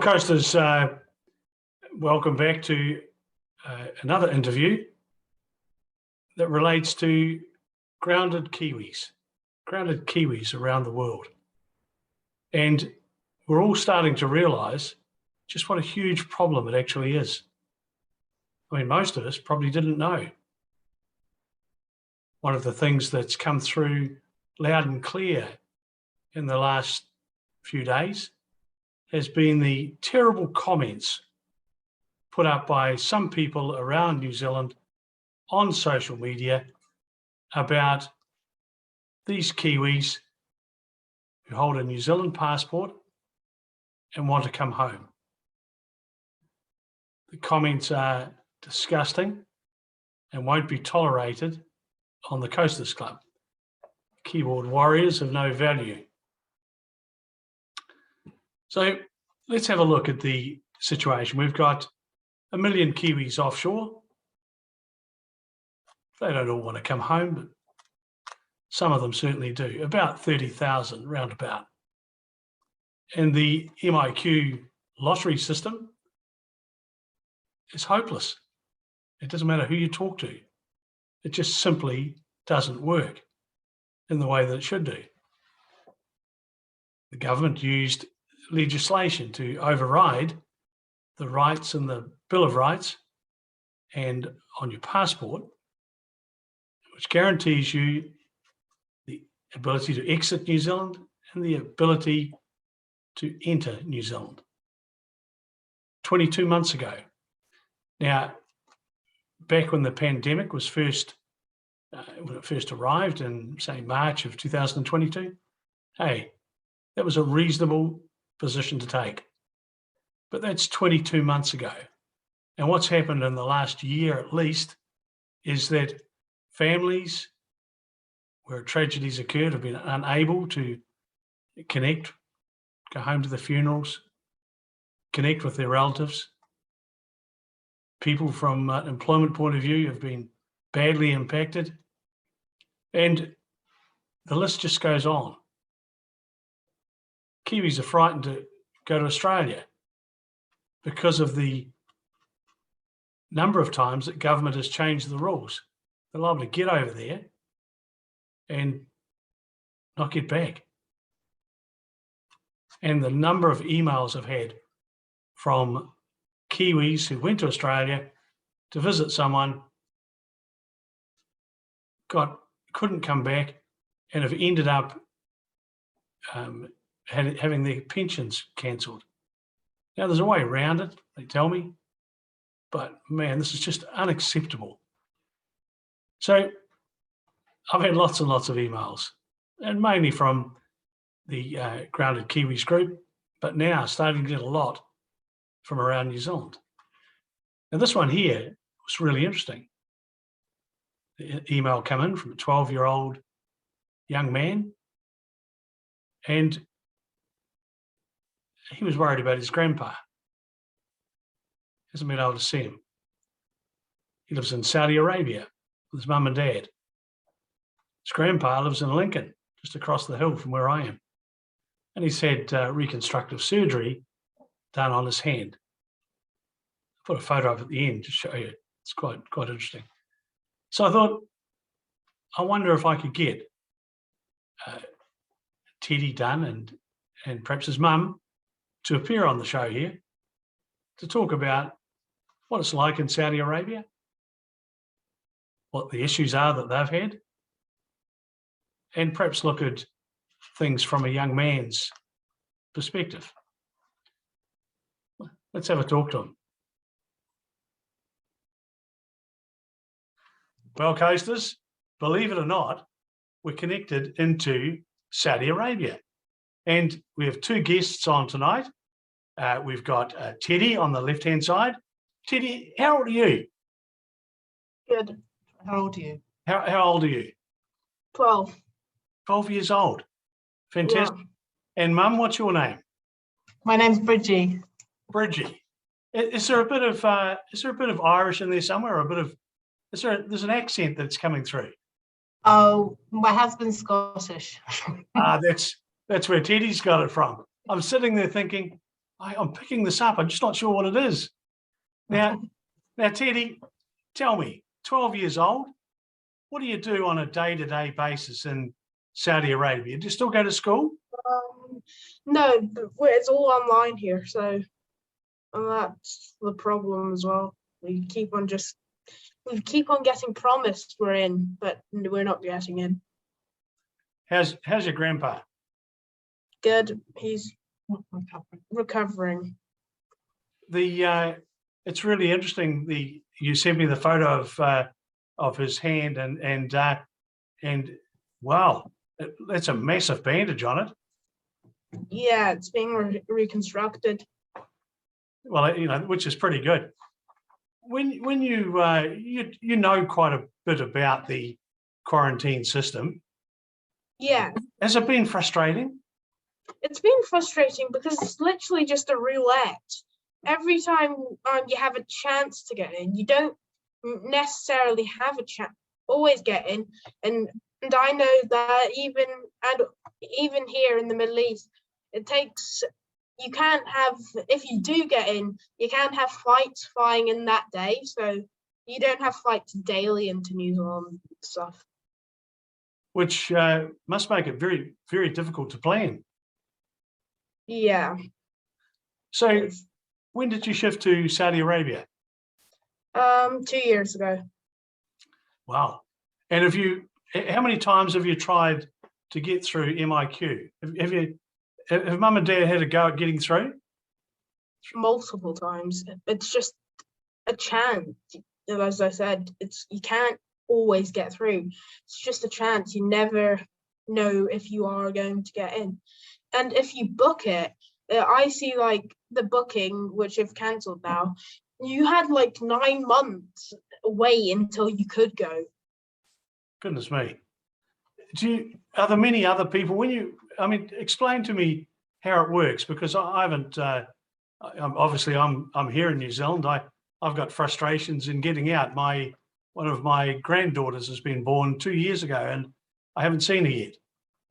Coasters, welcome back to another interview that relates to grounded Kiwis around the world. And we're all starting to realise just what a huge problem it actually is. I mean, most of us probably didn't know. One of the things that's come through loud and clear in the last few days has been the terrible comments put up by some people around New Zealand on social media about these Kiwis who hold a New Zealand passport and want to come home. The comments are disgusting and won't be tolerated on the Coasters Club. Keyboard warriors of no value. So let's have a look at the situation. We've got 1 million Kiwis offshore. They don't all want to come home, but some of them certainly do. About 30,000 roundabout. And the MIQ lottery system is hopeless. It doesn't matter who you talk to. It just simply doesn't work in the way that it should do. The government used legislation to override the rights in the Bill of Rights and on your passport, which guarantees you the ability to exit New Zealand and the ability to enter New Zealand. 22 months ago. Now, back when the pandemic was when it first arrived in, say, March of 2022, hey, that was a reasonable position to take. But that's 22 months ago. And what's happened in the last year at least is that families where tragedies occurred have been unable to connect, go home to the funerals, connect with their relatives. People from an employment point of view have been badly impacted. And the list just goes on. Kiwis are frightened to go to Australia because of the number of times that government has changed the rules. They're able to get over there and not get back. And the number of emails I've had from Kiwis who went to Australia to visit someone, couldn't come back, and have ended up having their pensions cancelled. Now, there's a way around it, they tell me, but man, this is just unacceptable. So I've had lots and lots of emails, and mainly from the Grounded Kiwis group, but now starting to get a lot from around New Zealand. Now, this one here was really interesting. The email came in from a 12-year-old young man, and he was worried about his grandpa. Hasn't been able to see him. He lives in Saudi Arabia with his mum and dad. His grandpa lives in Lincoln, just across the hill from where I am. And he's had reconstructive surgery done on his hand. I put a photo up at the end to show you. It's quite interesting. So I thought, I wonder if I could get Teddy Dunn and perhaps his mum to appear on the show here to talk about what it's like in Saudi Arabia, what the issues are that they've had, and perhaps look at things from a young man's perspective. Let's have a talk to him. Well, Coasters, believe it or not, we're connected into Saudi Arabia. And we have two guests on tonight. We've got Teddy on the left-hand side. Teddy, how old are you? Good. How old are you? How old are you? 12. 12 years old. Fantastic. Yeah. And Mum, what's your name? My name's Bridgie. Bridgie. Is there a bit of Irish in there somewhere, or a bit of? There's an accent that's coming through? Oh, my husband's Scottish. That's where Teddy's got it from. I'm sitting there thinking, I'm picking this up. I'm just not sure what it is. Now, Teddy, tell me, 12 years old, what do you do on a day-to-day basis in Saudi Arabia? Do you still go to school? No, but it's all online here, so that's the problem as well. We keep on getting promised we're in, but we're not getting in. How's your grandpa? Good. He's recovering. It's really interesting. You sent me the photo of his hand and wow, that's a massive bandage on it. Yeah, it's being reconstructed. Well, which is pretty good. When you know quite a bit about the quarantine system. Yeah. Has it been frustrating? It's been frustrating because it's literally just a roulette. Every time you have a chance to get in, you don't necessarily have a chance. Always get in, and I know that even here in the Middle East, it takes. You can't have, if you do get in, you can't have flights flying in that day. So you don't have flights daily into New Zealand and stuff. Which must make it very, very difficult to plan. Yeah. So when did you shift to Saudi Arabia? 2 years ago. Wow. And how many times have you tried to get through MIQ? Have mum and dad had a go at getting through? Multiple times. It's just a chance. As I said, you can't always get through. It's just a chance. You never know if you are going to get in. And if you book it, I see like the booking, which have cancelled now, you had like 9 months away until you could go. Goodness me. Are there many other people explain to me how it works, because I haven't, I'm here in New Zealand. I've got frustrations in getting out. One of my granddaughters has been born 2 years ago and I haven't seen her yet.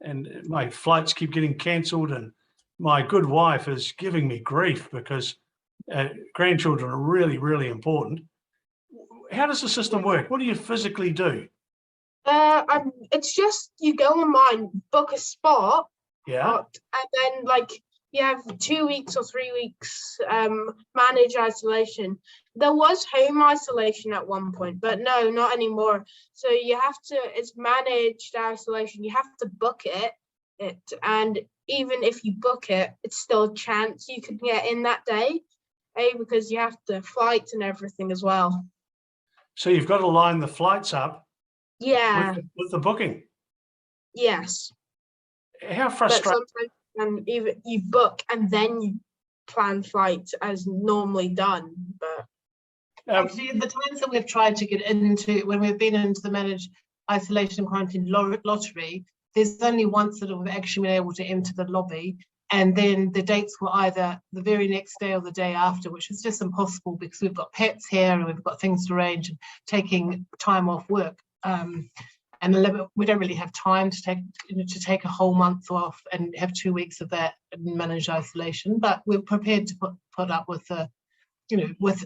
And my flights keep getting cancelled, and my good wife is giving me grief because grandchildren are really, really important. How does the system work? What do you physically do? It's just you go online, book a spot, yeah, and then like you have 2 weeks or 3 weeks managed isolation. There was home isolation at one point, but no, not anymore. So it's managed isolation. You have to book it, and even if you book it, it's still a chance you could get in that day, because you have the flights and everything as well. So you've got to line the flights up. Yeah. With the booking. Yes. How frustrating. But sometimes even you book and then you plan flights as normally done. But actually, the times that we've tried to get into, when we've been into the managed isolation and quarantine lottery, there's only once that we've actually been able to enter the lobby, and then the dates were either the very next day or the day after, which is just impossible because we've got pets here and we've got things to arrange and taking time off work. And we don't really have time to take a whole month off and have 2 weeks of that in managed isolation. But we're prepared to put up with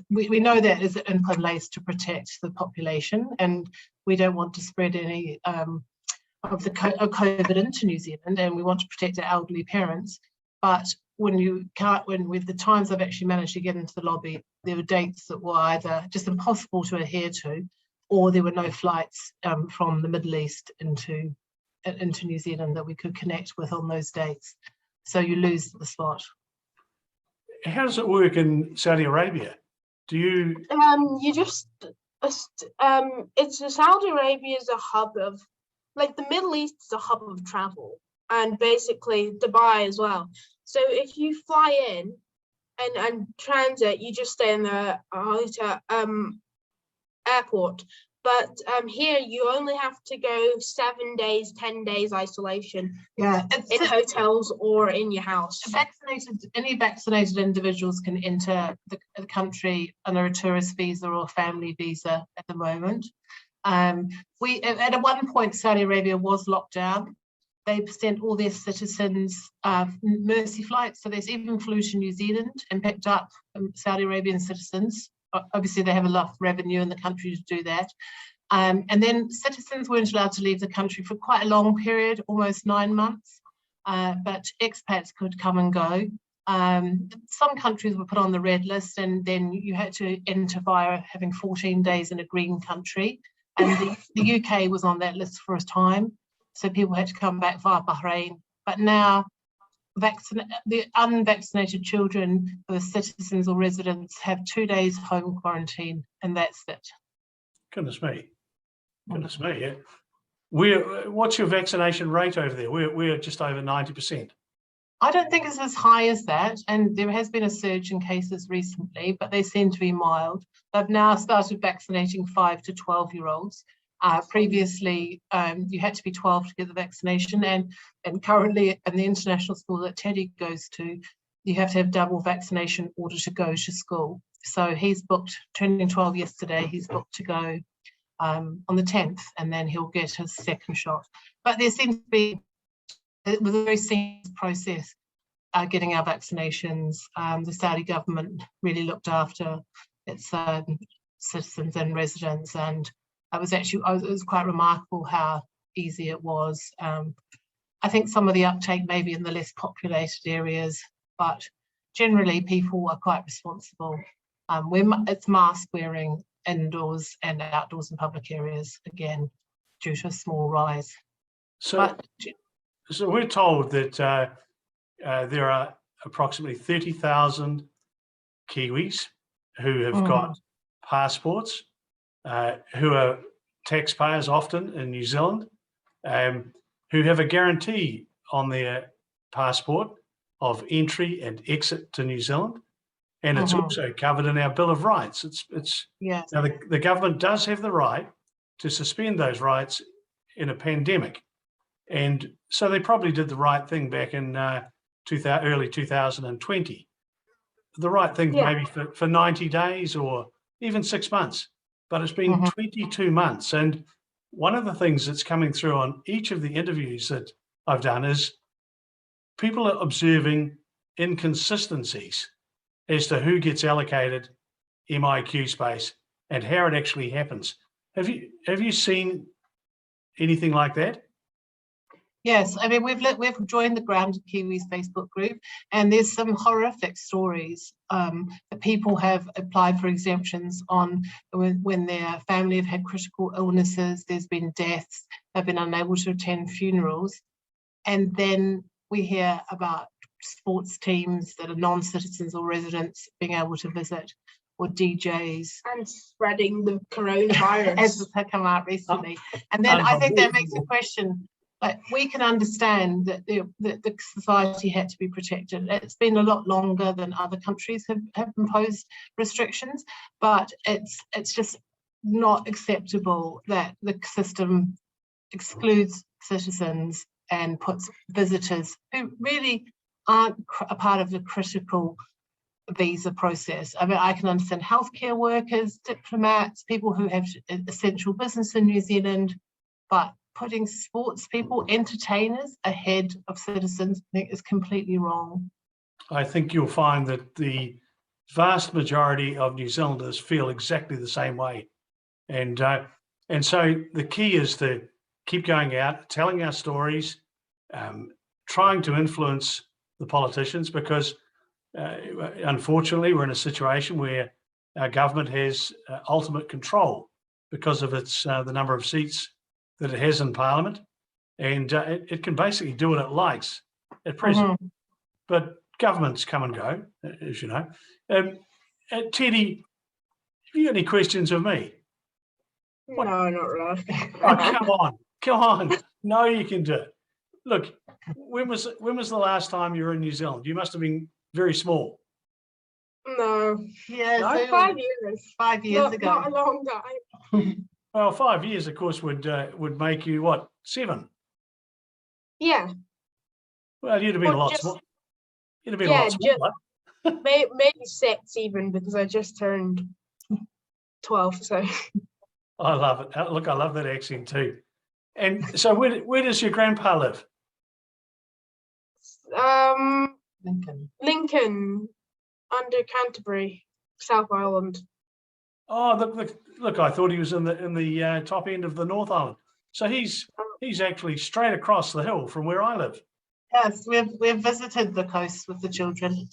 we know that is in place to protect the population, and we don't want to spread any of COVID into New Zealand, and we want to protect our elderly parents. But when with the times I've actually managed to get into the lobby, there were dates that were either just impossible to adhere to, or there were no flights from the Middle East into New Zealand that we could connect with on those dates. So you lose the spot. How does it work in Saudi Arabia? Do you? Saudi Arabia is a hub of, like, the Middle East is a hub of travel, and basically Dubai as well. So if you fly in and transit, you just stay in the hotel airport. But here you only have to go 7 days, 10 days isolation. Yeah, in hotels or in your house. Any vaccinated individuals can enter the country under a tourist visa or family visa at the moment. At one point, Saudi Arabia was locked down, they sent all their citizens mercy flights. So there's even flew to New Zealand and picked up Saudi Arabian citizens. Obviously, they have a lot of revenue in the country to do that. And then citizens weren't allowed to leave the country for quite a long period, almost 9 months, but expats could come and go. Some countries were put on the red list, and then you had to enter via having 14 days in a green country. And the UK was on that list for a time, so people had to come back via Bahrain. But now the unvaccinated children who are citizens or residents have 2 days home quarantine, and that's it. Goodness me. Goodness me. Yeah. What's your vaccination rate over there? We're just over 90%. I don't think it's as high as that, and there has been a surge in cases recently, but they seem to be mild. They've now started vaccinating 5 to 12-year-olds. Previously, you had to be 12 to get the vaccination, and currently in the international school that Teddy goes to, you have to have double vaccination in order to go to school. So he's booked, turning 12 yesterday, he's booked to go on the 10th, and then he'll get his second shot. But there seems to be, it was a very seamless process getting our vaccinations. The Saudi government really looked after its citizens and residents, and it was quite remarkable how easy it was. I think some of the uptake may be in the less populated areas, but generally people are quite responsible. It's mask wearing indoors and outdoors in public areas, again, due to a small rise. So we're told that there are approximately 30,000 Kiwis who have got passports, who are taxpayers often in New Zealand, who have a guarantee on their passport of entry and exit to New Zealand. And it's also covered in our Bill of Rights. Yes. Now the government does have the right to suspend those rights in a pandemic. And so they probably did the right thing back in early 2020. The right thing maybe for 90 days or even 6 months, but it's been 22 months. And one of the things that's coming through on each of the interviews that I've done is people are observing inconsistencies as to who gets allocated MIQ space and how it actually happens. Have you seen anything like that? Yes, I mean, we've joined the Grounded Kiwis Facebook group, and there's some horrific stories that people have applied for exemptions on when their family have had critical illnesses, there's been deaths, they've been unable to attend funerals. And then we hear about sports teams that are non-citizens or residents being able to visit, or DJs. And spreading the coronavirus. As has come out recently. And then I think that makes a question. Like, we can understand that the society had to be protected. It's been a lot longer than other countries have imposed restrictions, but it's just not acceptable that the system excludes citizens and puts visitors who really aren't a part of the critical visa process. I mean, I can understand healthcare workers, diplomats, people who have essential business in New Zealand, but putting sports people, entertainers ahead of citizens, I think is completely wrong. I think you'll find that the vast majority of New Zealanders feel exactly the same way. And so the key is to keep going out, telling our stories, trying to influence the politicians, because unfortunately we're in a situation where our government has ultimate control because of its the number of seats that it has in Parliament, and it can basically do what it likes at present. But governments come and go, as you know. Teddy, have you got any questions of me? No, not really. Oh, come on. No, you can do it. Look, when was the last time you were in New Zealand? You must have been very small. No. Yeah, No? so 5 years. 5 years ago. Not a long time. Well, 5 years, of course, would make you what, 7? Yeah. Well, you'd have been a lot smaller. You'd have been a lot smaller. Maybe 6 even, because I just turned 12. So. I love it. Look, I love that accent too. And so, where does your grandpa live? Lincoln. Under Canterbury, South Island. Oh, look! I thought he was in the top end of the North Island. So he's actually straight across the hill from where I live. Yes, we've visited the coast with the children.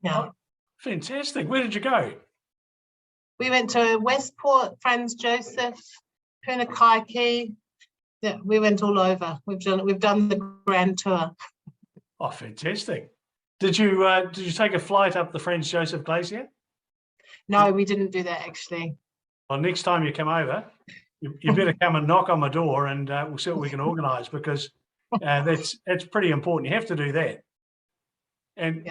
Yeah. Oh, fantastic. Where did you go? We went to Westport, Franz Joseph, Punakaiki. Yeah, we went all over. We've done the grand tour. Oh, fantastic. Did you take a flight up the Franz Joseph Glacier? No, we didn't do that actually. Well, next time you come over, you better come and knock on my door, and we'll see what we can organise, because that's pretty important. You have to do that. And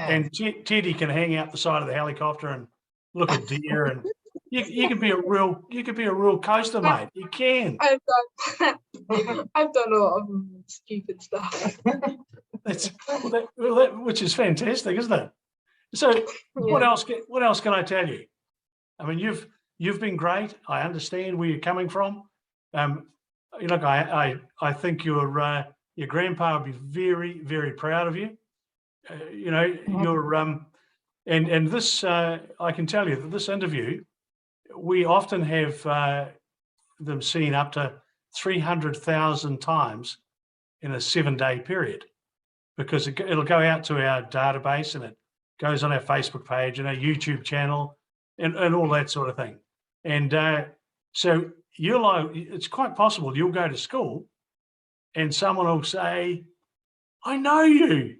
Teddy can hang out the side of the helicopter and look at deer, and you could be a real coaster, mate. You can. I've done a lot of stupid stuff. Which is fantastic, isn't it? So what else can I tell you? I mean, you've been great. I understand where you're coming from. Look, I think your grandpa would be very, very proud of you. You're and this I can tell you that this interview, we often have them seen up to 300,000 times in a 7-day period, because it'll go out to our database, and it goes on our Facebook page and our YouTube channel and all that sort of thing. And so it's quite possible you'll go to school and someone will say, "I know you."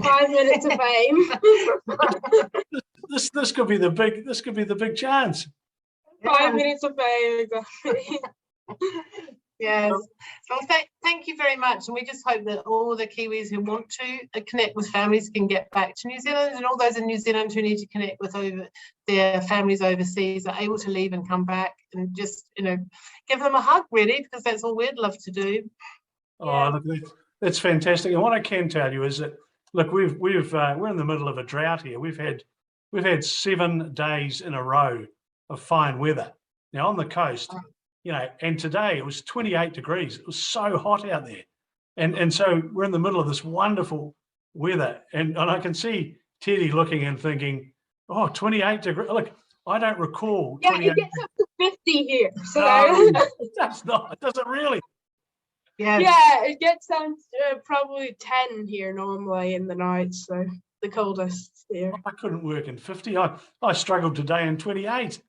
5 minutes of fame. This could be the big chance. 5 minutes of fame, exactly. Yes. Well, thank you very much. And we just hope that all the Kiwis who want to connect with families can get back to New Zealand, and all those in New Zealand who need to connect with their families overseas are able to leave and come back, and just, give them a hug, really, because that's all we'd love to do. Oh, look, that's fantastic. And what I can tell you is that, look, we're in the middle of a drought here. We've had 7 days in a row of fine weather. Now on the coast, and today it was 28 degrees. It was so hot out there. And so we're in the middle of this wonderful weather. And I can see Teddy looking and thinking, oh, 28 degrees. Look, I don't recall. Yeah, it gets up to 50 here. So no, that's not, does it really? Yeah. Yeah, it gets down to probably 10 here normally in the night. So the coldest here. I couldn't work in 50. I struggled today in 28.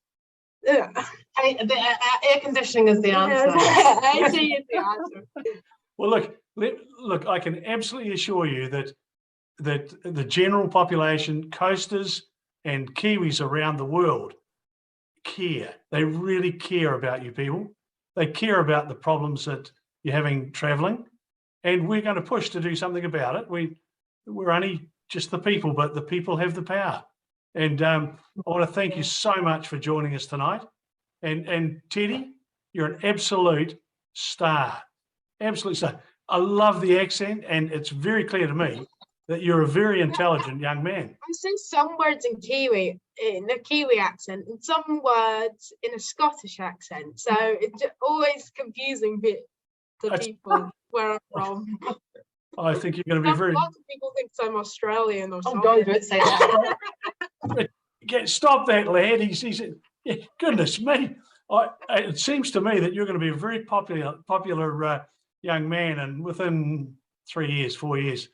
Yeah. The air conditioning is the answer. AC is the answer. Well, look, I can absolutely assure you that the general population, coasters and Kiwis around the world, care. They really care about you people. They care about the problems that you're having traveling, and we're going to push to do something about it. We're only just the people, but the people have the power. And I want to thank you so much for joining us tonight. And Teddy, you're an absolute star. Absolute star. I love the accent, and it's very clear to me that you're a very intelligent young man. I say some words in a Kiwi accent, and some words in a Scottish accent. So it's always confusing to people where I'm from. I think you're going to be very. Lots of people think I'm Australian or something. Oh, don't say that. Stop that, lad. He's goodness me. It seems to me that you're going to be a very popular young man, and within 3 years, 4 years.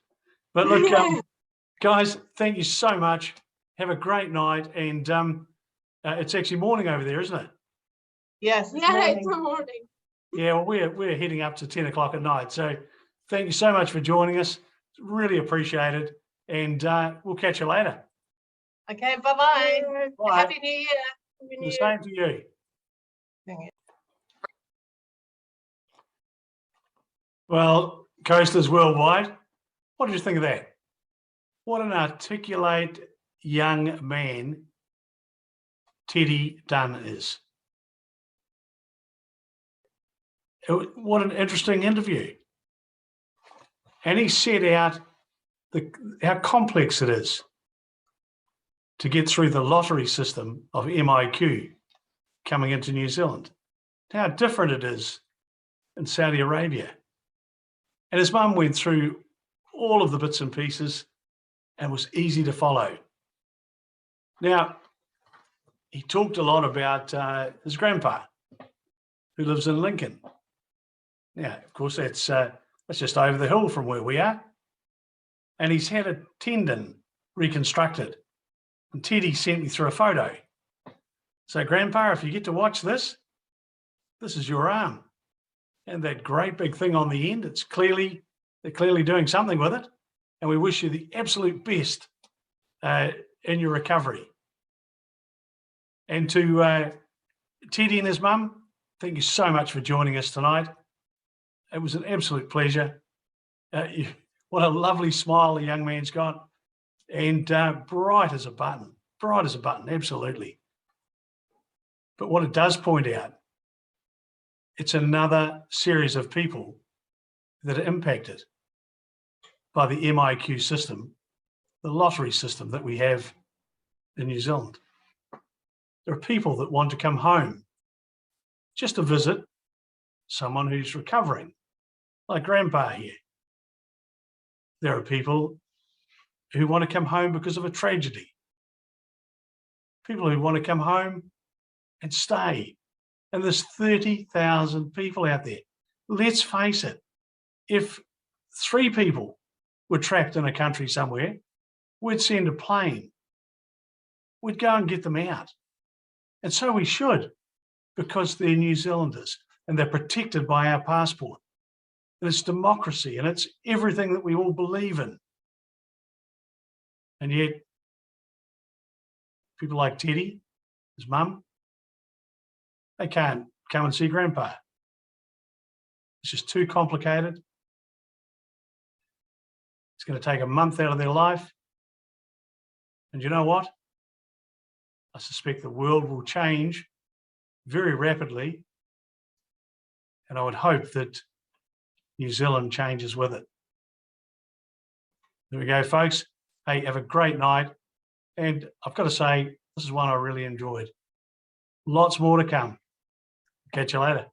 But look, guys, thank you so much. Have a great night, and it's actually morning over there, isn't it? Yes. It's the morning. Yeah, well, we're heading up to 10 o'clock at night. So thank you so much for joining us. Really appreciate it, and we'll catch you later. Okay, bye-bye. Bye. Happy New Year. The same to you. Well, coasters worldwide, what did you think of that? What an articulate young man Teddy Dunn is. What an interesting interview. And he set out how complex it is to get through the lottery system of MIQ coming into New Zealand, how different it is in Saudi Arabia. And his mum went through all of the bits and pieces and was easy to follow. Now, he talked a lot about his grandpa, who lives in Lincoln. Now, of course, that's just over the hill from where we are. And he's had a tendon reconstructed. And Teddy sent me through a photo. So, Grandpa, if you get to watch this, this is your arm. And that great big thing on the end, they're clearly doing something with it. And we wish you the absolute best in your recovery. And to Teddy and his mum, thank you so much for joining us tonight. It was an absolute pleasure. What a lovely smile the young man's got, and bright as a button, absolutely. But what it does point out, it's another series of people that are impacted by the MIQ system, the lottery system that we have in New Zealand. There are people that want to come home just to visit someone who's recovering, like Grandpa here. There are people who want to come home because of a tragedy. People who want to come home and stay. And there's 30,000 people out there. Let's face it, if 3 people were trapped in a country somewhere, we'd send a plane. We'd go and get them out. And so we should, because they're New Zealanders and they're protected by our passport. And it's democracy and it's everything that we all believe in. And yet, people like Teddy, his mum, they can't come and see Grandpa. It's just too complicated. It's going to take a month out of their life. And you know what? I suspect the world will change very rapidly. And I would hope that New Zealand changes with it. There we go, folks. Hey, have a great night. And I've got to say, this is one I really enjoyed. Lots more to come. Catch you later.